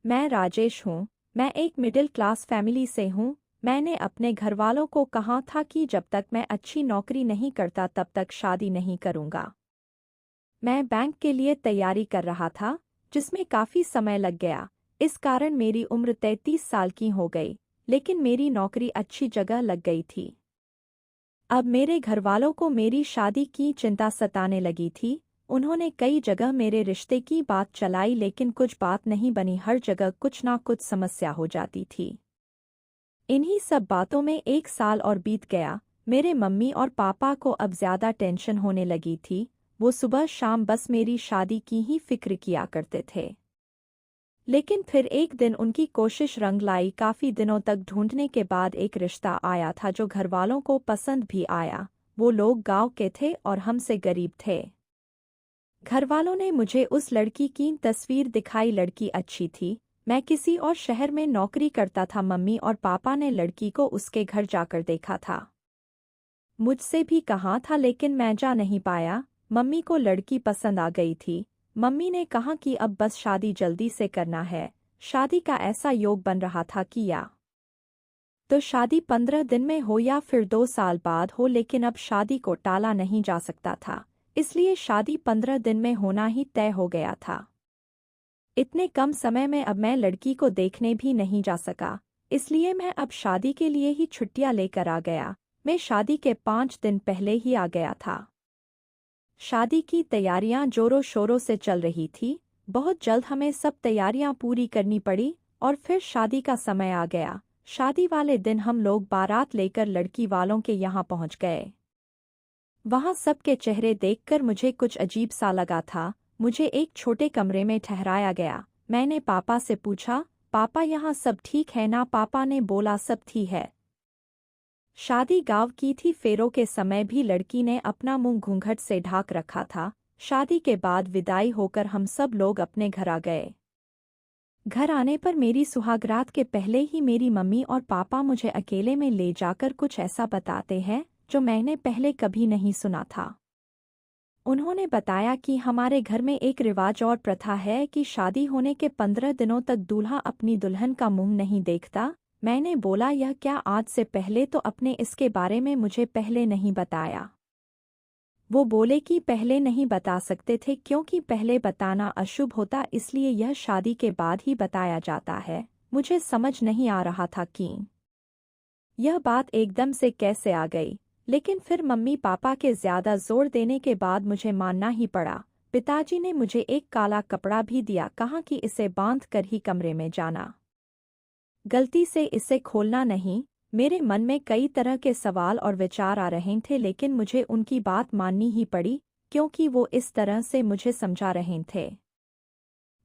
मैं राजेश हूँ। मैं एक मिडिल क्लास फैमिली से हूँ। मैंने अपने घरवालों को कहा था कि जब तक मैं अच्छी नौकरी नहीं करता तब तक शादी नहीं करूँगा। मैं बैंक के लिए तैयारी कर रहा था, जिसमें काफ़ी समय लग गया। इस कारण मेरी उम्र 33 साल की हो गई, लेकिन मेरी नौकरी अच्छी जगह लग गई थी। अब मेरे घरवालों को मेरी शादी की चिंता सताने लगी थी। उन्होंने कई जगह मेरे रिश्ते की बात चलाई, लेकिन कुछ बात नहीं बनी। हर जगह कुछ ना कुछ समस्या हो जाती थी। इन्हीं सब बातों में 1 साल और बीत गया। मेरे मम्मी और पापा को अब ज्यादा टेंशन होने लगी थी। वो सुबह शाम बस मेरी शादी की ही फिक्र किया करते थे। लेकिन फिर एक दिन उनकी कोशिश रंग लाई। काफी दिनों तक ढूंढने के बाद एक रिश्ता आया था जो घरवालों को पसंद भी आया। वो लोग गांव के थे और हमसे गरीब थे। घरवालों ने मुझे उस लड़की की तस्वीर दिखाई। लड़की अच्छी थी। मैं किसी और शहर में नौकरी करता था। मम्मी और पापा ने लड़की को उसके घर जाकर देखा था। मुझसे भी कहा था, लेकिन मैं जा नहीं पाया। मम्मी को लड़की पसंद आ गई थी। मम्मी ने कहा कि अब बस शादी जल्दी से करना है। शादी का ऐसा योग बन रहा था कि या तो शादी 15 दिन में हो या फिर 2 साल बाद हो, लेकिन अब शादी को टाला नहीं जा सकता था। इसलिए शादी 15 दिन में होना ही तय हो गया था। इतने कम समय में अब मैं लड़की को देखने भी नहीं जा सका, इसलिए मैं अब शादी के लिए ही छुट्टियां लेकर आ गया। मैं शादी के 5 दिन पहले ही आ गया था। शादी की तैयारियां जोरों शोरों से चल रही थी। बहुत जल्द हमें सब तैयारियां पूरी करनी पड़ी और फिर शादी का समय आ गया। शादी वाले दिन हम लोग बारात लेकर लड़की वालों के यहाँ पहुँच गए। वहाँ सबके चेहरे देखकर मुझे कुछ अजीब सा लगा था। मुझे एक छोटे कमरे में ठहराया गया। मैंने पापा से पूछा, पापा यहाँ सब ठीक है ना? पापा ने बोला सब ठीक है। शादी गांव की थी। फेरों के समय भी लड़की ने अपना मुंह घूंघट से ढाक रखा था। शादी के बाद विदाई होकर हम सब लोग अपने घर आ गए। घर आने पर मेरी सुहागरात के पहले ही मेरी मम्मी और पापा मुझे अकेले में ले जाकर कुछ ऐसा बताते हैं जो मैंने पहले कभी नहीं सुना था। उन्होंने बताया कि हमारे घर में एक रिवाज और प्रथा है कि शादी होने के 15 दिनों तक दूल्हा अपनी दुल्हन का मुंह नहीं देखता। मैंने बोला, यह क्या? आज से पहले तो अपने इसके बारे में मुझे पहले नहीं बताया। वो बोले कि पहले नहीं बता सकते थे क्योंकि पहले बताना अशुभ होता, इसलिए यह शादी के बाद ही बताया जाता है। मुझे समझ नहीं आ रहा था कि यह बात एकदम से कैसे आ गई, लेकिन फिर मम्मी पापा के ज्यादा जोर देने के बाद मुझे मानना ही पड़ा। पिताजी ने मुझे एक काला कपड़ा भी दिया। कहा कि इसे बांध कर ही कमरे में जाना, गलती से इसे खोलना नहीं। मेरे मन में कई तरह के सवाल और विचार आ रहे थे, लेकिन मुझे उनकी बात माननी ही पड़ी क्योंकि वो इस तरह से मुझे समझा रहे थे।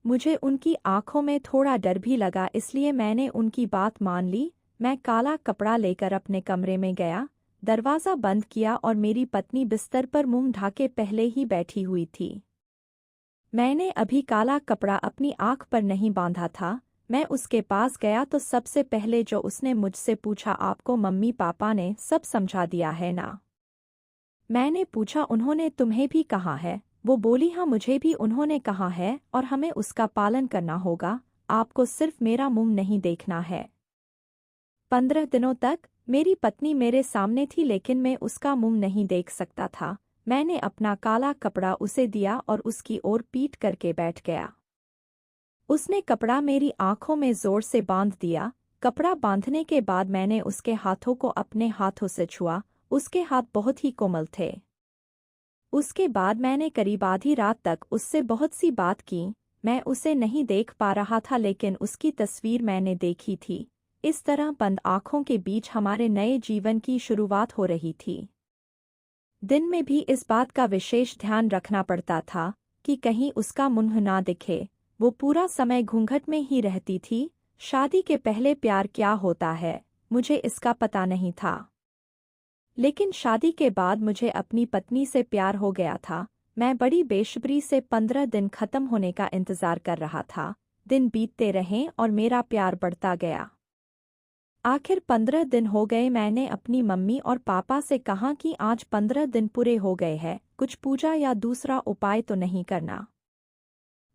मुझे उनकी आंखों में थोड़ा डर भी लगा, इसलिए मैंने उनकी बात मान ली। मैं काला कपड़ा लेकर अपने कमरे में गया, दरवाज़ा बंद किया और मेरी पत्नी बिस्तर पर मुंह ढाके पहले ही बैठी हुई थी। मैंने अभी काला कपड़ा अपनी आंख पर नहीं बांधा था। मैं उसके पास गया तो सबसे पहले जो उसने मुझसे पूछा, आपको मम्मी पापा ने सब समझा दिया है ना? मैंने पूछा, उन्होंने तुम्हें भी कहा है? वो बोली, हाँ मुझे भी उन्होंने कहा है और हमें उसका पालन करना होगा। आपको सिर्फ मेरा मुंह नहीं देखना है। 15 दिनों तक मेरी पत्नी मेरे सामने थी, लेकिन मैं उसका मुंह नहीं देख सकता था। मैंने अपना काला कपड़ा उसे दिया और उसकी ओर पीट करके बैठ गया। उसने कपड़ा मेरी आंखों में जोर से बांध दिया। कपड़ा बांधने के बाद मैंने उसके हाथों को अपने हाथों से छुआ। उसके हाथ बहुत ही कोमल थे। उसके बाद मैंने करीब आधी रात तक उससे बहुत सी बात की। मैं उसे नहीं देख पा रहा था, लेकिन उसकी तस्वीर मैंने देखी थी। इस तरह बंद आँखों के बीच हमारे नए जीवन की शुरुआत हो रही थी। दिन में भी इस बात का विशेष ध्यान रखना पड़ता था कि कहीं उसका मुंह ना दिखे। वो पूरा समय घूंघट में ही रहती थी। शादी के पहले प्यार क्या होता है, मुझे इसका पता नहीं था, लेकिन शादी के बाद मुझे अपनी पत्नी से प्यार हो गया था। मैं बड़ी बेसब्री से 15 दिन खत्म होने का इंतजार कर रहा था। दिन बीतते रहे और मेरा प्यार बढ़ता गया। आखिर 15 दिन हो गए। मैंने अपनी मम्मी और पापा से कहा कि आज 15 दिन पूरे हो गए हैं, कुछ पूजा या दूसरा उपाय तो नहीं करना।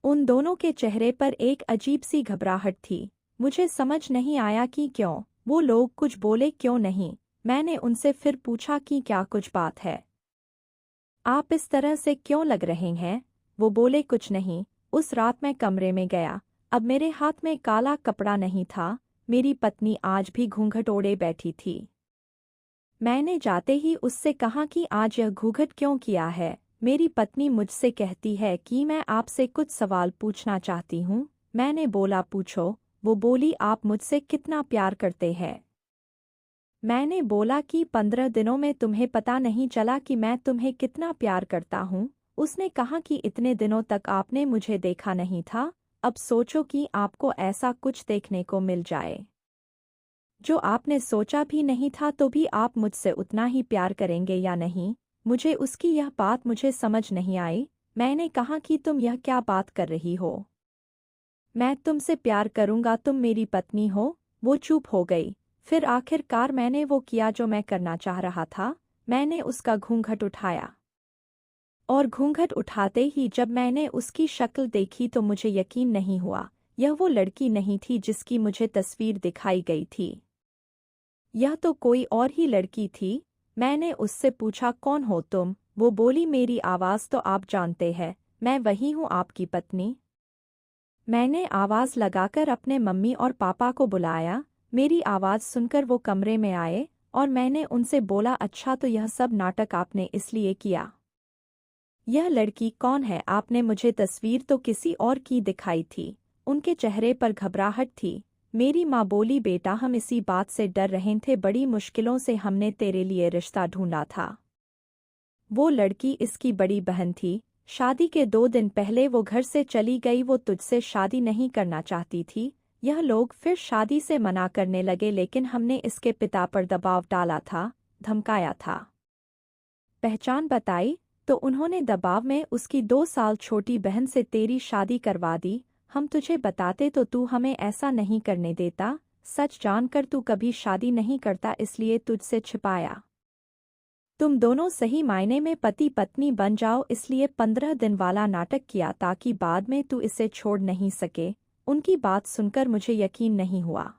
उन दोनों के चेहरे पर एक अजीब सी घबराहट थी। मुझे समझ नहीं आया कि क्यों वो लोग कुछ बोले क्यों नहीं। मैंने उनसे फिर पूछा कि क्या कुछ बात है, आप इस तरह से क्यों लग रहे हैं। वो बोले कुछ नहीं। उस रात मैं कमरे में गया। अब मेरे हाथ में काला कपड़ा नहीं था। मेरी पत्नी आज भी घूंघट ओढ़े बैठी थी। मैंने जाते ही उससे कहा कि आज यह घूंघट क्यों किया है। मेरी पत्नी मुझसे कहती है कि मैं आपसे कुछ सवाल पूछना चाहती हूँ। मैंने बोला पूछो। वो बोली आप मुझसे कितना प्यार करते हैं। मैंने बोला कि 15 दिनों में तुम्हें पता नहीं चला कि मैं तुम्हें कितना प्यार करता हूँ। उसने कहा कि इतने दिनों तक आपने मुझे देखा नहीं था। अब सोचो कि आपको ऐसा कुछ देखने को मिल जाए जो आपने सोचा भी नहीं था, तो भी आप मुझसे उतना ही प्यार करेंगे या नहीं। मुझे यह बात समझ नहीं आई। मैंने कहा कि तुम यह क्या बात कर रही हो, मैं तुमसे प्यार करूंगा, तुम मेरी पत्नी हो। वो चुप हो गई। फिर आखिरकार मैंने वो किया जो मैं करना चाह रहा था। मैंने उसका घूंघट उठाया और घूंघट उठाते ही जब मैंने उसकी शक्ल देखी तो मुझे यकीन नहीं हुआ। यह वो लड़की नहीं थी जिसकी मुझे तस्वीर दिखाई गई थी। यह तो कोई और ही लड़की थी। मैंने उससे पूछा कौन हो तुम। वो बोली मेरी आवाज़ तो आप जानते हैं, मैं वही हूँ आपकी पत्नी। मैंने आवाज़ लगाकर अपने मम्मी और पापा को बुलाया। मेरी आवाज़ सुनकर वो कमरे में आए और मैंने उनसे बोला अच्छा तो यह सब नाटक आपने इसलिए किया। यह लड़की कौन है, आपने मुझे तस्वीर तो किसी और की दिखाई थी। उनके चेहरे पर घबराहट थी। मेरी माँ बोली बेटा हम इसी बात से डर रहे थे, बड़ी मुश्किलों से हमने तेरे लिए रिश्ता ढूंढा था। वो लड़की इसकी बड़ी बहन थी। शादी के 2 दिन पहले वो घर से चली गई। वो तुझसे शादी नहीं करना चाहती थी। यह लोग फिर शादी से मना करने लगे, लेकिन हमने इसके पिता पर दबाव डाला था, धमकाया था, पहचान बताई तो उन्होंने दबाव में उसकी 2 साल छोटी बहन से तेरी शादी करवा दी। हम तुझे बताते तो तू हमें ऐसा नहीं करने देता। सच जानकर तू कभी शादी नहीं करता, इसलिए तुझसे छिपाया। तुम दोनों सही मायने में पति पत्नी बन जाओ, इसलिए 15 दिन वाला नाटक किया ताकि बाद में तू इसे छोड़ नहीं सके। उनकी बात सुनकर मुझे यकीन नहीं हुआ।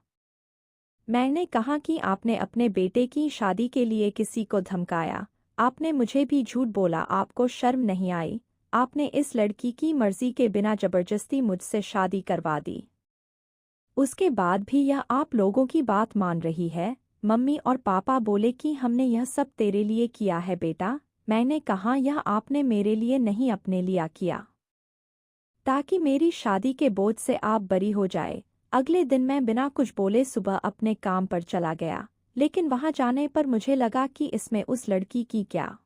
मैंने कहा कि आपने अपने बेटे की शादी के लिए किसी को धमकाया, आपने मुझे भी झूठ बोला, आपको शर्म नहीं आई। आपने इस लड़की की मर्जी के बिना जबरदस्ती मुझसे शादी करवा दी। उसके बाद भी यह आप लोगों की बात मान रही है। मम्मी और पापा बोले कि हमने यह सब तेरे लिए किया है बेटा। मैंने कहा यह आपने मेरे लिए नहीं अपने लिया किया, ताकि मेरी शादी के बोझ से आप बरी हो जाए। अगले दिन मैं बिना कुछ बोले सुबह अपने काम पर चला गया, लेकिन वहां जाने पर मुझे लगा कि इसमें उस लड़की की क्या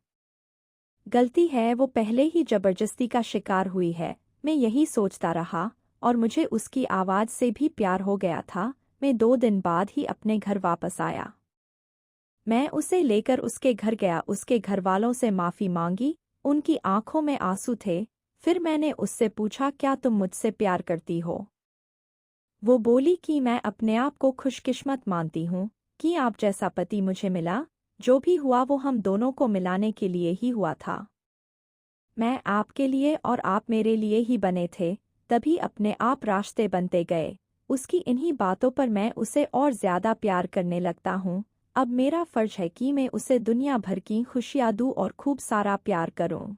गलती है। वो पहले ही जबरदस्ती का शिकार हुई है। मैं यही सोचता रहा और मुझे उसकी आवाज़ से भी प्यार हो गया था। मैं 2 दिन बाद ही अपने घर वापस आया। मैं उसे लेकर उसके घर गया, उसके घरवालों से माफ़ी मांगी। उनकी आंखों में आंसू थे। फिर मैंने उससे पूछा क्या तुम मुझसे प्यार करती हो। वो बोली कि मैं अपने आप को खुशकिस्मत मानती हूँ कि आप जैसा पति मुझे मिला। जो भी हुआ वो हम दोनों को मिलाने के लिए ही हुआ था। मैं आपके लिए और आप मेरे लिए ही बने थे, तभी अपने आप रास्ते बनते गए। उसकी इन्हीं बातों पर मैं उसे और ज़्यादा प्यार करने लगता हूँ। अब मेरा फर्ज है कि मैं उसे दुनिया भर की खुशियाँ दूँ और खूब सारा प्यार करूँ।